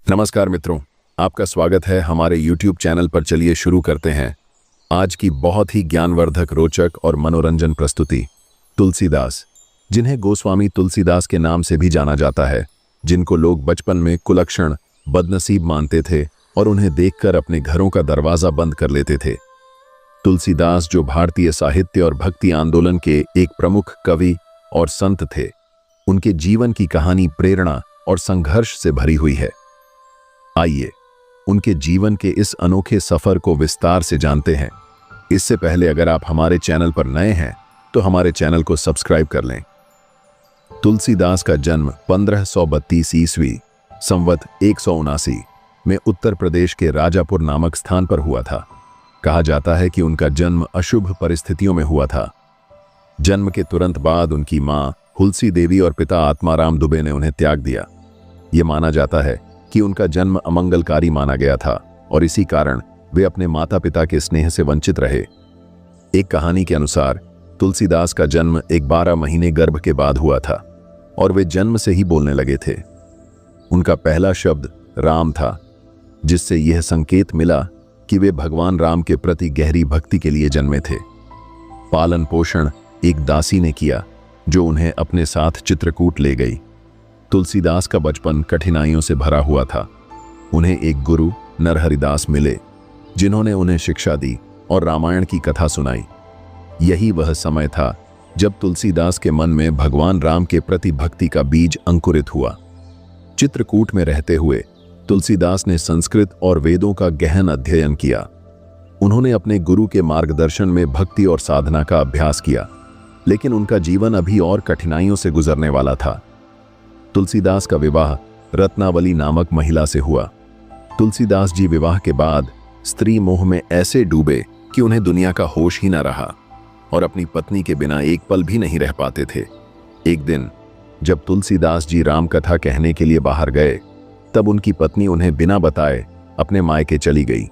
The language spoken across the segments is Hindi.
नमस्कार मित्रों, आपका स्वागत है हमारे YouTube चैनल पर। चलिए शुरू करते हैं आज की बहुत ही ज्ञानवर्धक, रोचक और मनोरंजन प्रस्तुति। तुलसीदास, जिन्हें गोस्वामी तुलसीदास के नाम से भी जाना जाता है, जिनको लोग बचपन में कुलक्षण, बदनसीब मानते थे और उन्हें देखकर अपने घरों का दरवाजा बंद कर लेते थे। तुलसीदास, जो भारतीय साहित्य और भक्ति आंदोलन के एक प्रमुख कवि और संत थे, उनके जीवन की कहानी प्रेरणा और संघर्ष से भरी हुई है। आइए उनके जीवन के इस अनोखे सफर को विस्तार से जानते हैं। इससे पहले अगर आप हमारे चैनल पर नए हैं तो हमारे चैनल को सब्सक्राइब कर लें। तुलसीदास का जन्म 1532 ईस्वी संवत 179 में उत्तर प्रदेश के राजापुर नामक स्थान पर हुआ था। कहा जाता है कि उनका जन्म अशुभ परिस्थितियों में हुआ था। जन्म के तुरंत बाद उनकी मां हुलसी देवी और पिता आत्माराम दुबे ने उन्हें त्याग दिया। ये माना जाता है कि उनका जन्म अमंगलकारी माना गया था और इसी कारण वे अपने माता पिता के स्नेह से वंचित रहे। एक कहानी के अनुसार तुलसीदास का जन्म एक 12 महीने गर्भ के बाद हुआ था और वे जन्म से ही बोलने लगे थे। उनका पहला शब्द राम था, जिससे यह संकेत मिला कि वे भगवान राम के प्रति गहरी भक्ति के लिए जन्मे थे। पालन पोषण एक दासी ने किया, जो उन्हें अपने साथ चित्रकूट ले गई। तुलसीदास का बचपन कठिनाइयों से भरा हुआ था। उन्हें एक गुरु नरहरिदास मिले, जिन्होंने उन्हें शिक्षा दी और रामायण की कथा सुनाई। यही वह समय था जब तुलसीदास के मन में भगवान राम के प्रति भक्ति का बीज अंकुरित हुआ। चित्रकूट में रहते हुए तुलसीदास ने संस्कृत और वेदों का गहन अध्ययन किया। उन्होंने अपने गुरु के मार्गदर्शन में भक्ति और साधना का अभ्यास किया, लेकिन उनका जीवन अभी और कठिनाइयों से गुजरने वाला था। तुलसीदास का विवाह रत्नावली नामक महिला से हुआ। तुलसीदास जी विवाह के बाद स्त्री मोह में ऐसे डूबे कि उन्हें दुनिया का होश ही न रहा और अपनी पत्नी के बिना एक पल भी नहीं रह पाते थे। एक दिन जब तुलसीदास जी राम कथा कहने के लिए बाहर गए, तब उनकी पत्नी उन्हें बिना बताए अपने मायके चली गई।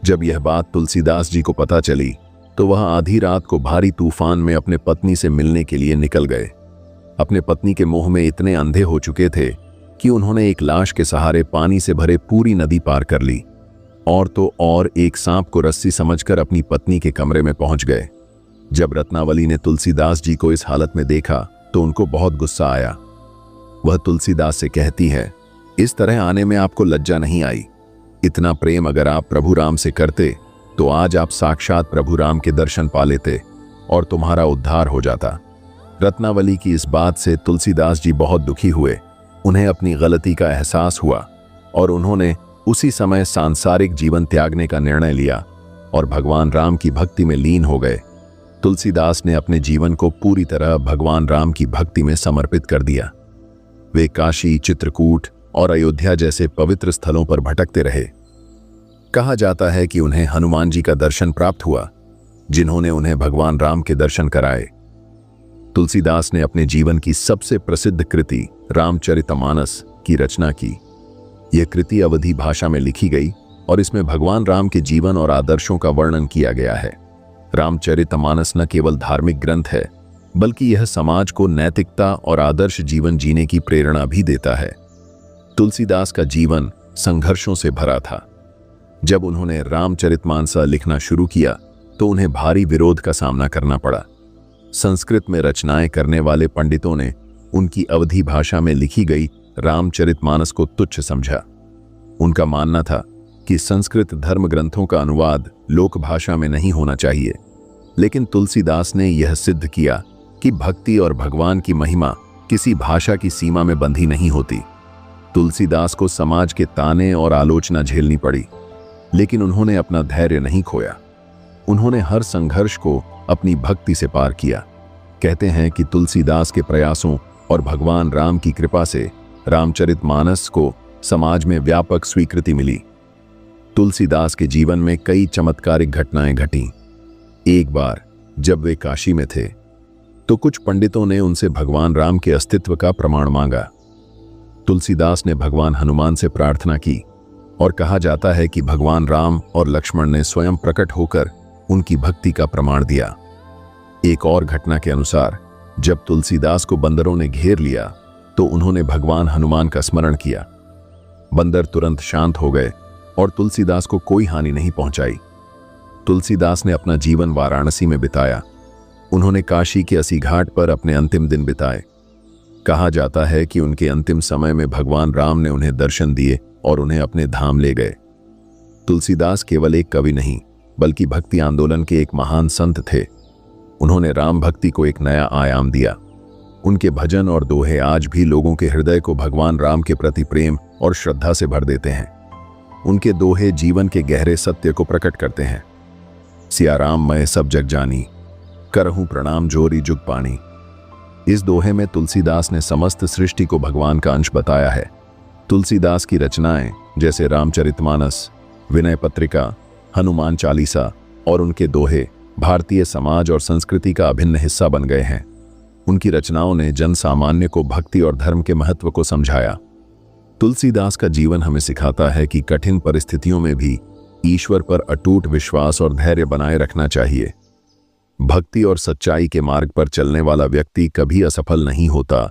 जब यह बात तुलसीदास जी को पता चली तो वह आधी रात को भारी तूफान में अपने पत्नी से मिलने के लिए निकल गए। अपने पत्नी के मोह में इतने अंधे हो चुके थे कि उन्होंने एक लाश के सहारे पानी से भरे पूरी नदी पार कर ली और तो और एक सांप को रस्सी समझकर अपनी पत्नी के कमरे में पहुंच गए। जब रत्नावली ने तुलसीदास जी को इस हालत में देखा तो उनको बहुत गुस्सा आया। वह तुलसीदास से कहती है, इस तरह आने में आपको लज्जा नहीं आई? इतना प्रेम अगर आप प्रभु राम से करते तो आज आप साक्षात प्रभु राम के दर्शन पा लेते और तुम्हारा उद्धार हो जाता। रत्नावली की इस बात से तुलसीदास जी बहुत दुखी हुए। उन्हें अपनी गलती का एहसास हुआ और उन्होंने उसी समय सांसारिक जीवन त्यागने का निर्णय लिया और भगवान राम की भक्ति में लीन हो गए। तुलसीदास ने अपने जीवन को पूरी तरह भगवान राम की भक्ति में समर्पित कर दिया। वे काशी, चित्रकूट और अयोध्या जैसे पवित्र स्थलों पर भटकते रहे। कहा जाता है कि उन्हें हनुमान जी का दर्शन प्राप्त हुआ, जिन्होंने उन्हें भगवान राम के दर्शन कराए। तुलसीदास ने अपने जीवन की सबसे प्रसिद्ध कृति रामचरितमानस की रचना की। यह कृति अवधी भाषा में लिखी गई और इसमें भगवान राम के जीवन और आदर्शों का वर्णन किया गया है। रामचरितमानस न केवल धार्मिक ग्रंथ है, बल्कि यह समाज को नैतिकता और आदर्श जीवन जीने की प्रेरणा भी देता है। तुलसीदास का जीवन संघर्षों से भरा था। जब उन्होंने रामचरितमानस लिखना शुरू किया तो उन्हें भारी विरोध का सामना करना पड़ा। संस्कृत में रचनाएं करने वाले पंडितों ने उनकी अवधी भाषा में लिखी गई रामचरितमानस को तुच्छ समझा। उनका मानना था कि संस्कृत धर्म ग्रंथों का अनुवाद लोक भाषा में नहीं होना चाहिए, लेकिन तुलसीदास ने यह सिद्ध किया कि भक्ति और भगवान की महिमा किसी भाषा की सीमा में बंधी नहीं होती। तुलसीदास को समाज के ताने और आलोचना झेलनी पड़ी, लेकिन उन्होंने अपना धैर्य नहीं खोया। उन्होंने हर संघर्ष को अपनी भक्ति से पार किया। कहते हैं कि तुलसीदास के प्रयासों और भगवान राम की कृपा से रामचरितमानस को समाज में व्यापक स्वीकृति मिली। तुलसीदास के जीवन में कई चमत्कारिक घटनाएं घटीं। एक बार जब वे काशी में थे तो कुछ पंडितों ने उनसे भगवान राम के अस्तित्व का प्रमाण मांगा। तुलसीदास ने भगवान हनुमान से प्रार्थना की और कहा जाता है कि भगवान राम और लक्ष्मण ने स्वयं प्रकट होकर उनकी भक्ति का प्रमाण दिया। एक और घटना के अनुसार जब तुलसीदास को बंदरों ने घेर लिया तो उन्होंने भगवान हनुमान का स्मरण किया। बंदर तुरंत शांत हो गए और तुलसीदास को कोई हानि नहीं पहुंचाई। तुलसीदास ने अपना जीवन वाराणसी में बिताया। उन्होंने काशी के अस्सी घाट पर अपने अंतिम दिन बिताए। कहा जाता है कि उनके अंतिम समय में भगवान राम ने उन्हें दर्शन दिए और उन्हें अपने धाम ले गए। तुलसीदास केवल एक कवि नहीं, बल्कि भक्ति आंदोलन के एक महान संत थे। उन्होंने राम भक्ति को एक नया आयाम दिया। उनके भजन और दोहे आज भी लोगों के हृदय को भगवान राम के प्रति प्रेम और श्रद्धा से भर देते हैं। उनके दोहे जीवन के गहरे सत्य को प्रकट करते हैं। सिया राम मैं सब जग जानी, करहूं प्रणाम जोरी जुग पानी। इस दोहे में तुलसीदास ने समस्त सृष्टि को भगवान का अंश बताया है। तुलसीदास की रचनाएं जैसे रामचरितमानस, विनय पत्रिका, हनुमान चालीसा और उनके दोहे भारतीय समाज और संस्कृति का अभिन्न हिस्सा बन गए हैं। उनकी रचनाओं ने जन सामान्य को भक्ति और धर्म के महत्व को समझाया। तुलसीदास का जीवन हमें सिखाता है कि कठिन परिस्थितियों में भी ईश्वर पर अटूट विश्वास और धैर्य बनाए रखना चाहिए। भक्ति और सच्चाई के मार्ग पर चलने वाला व्यक्ति कभी असफल नहीं होता,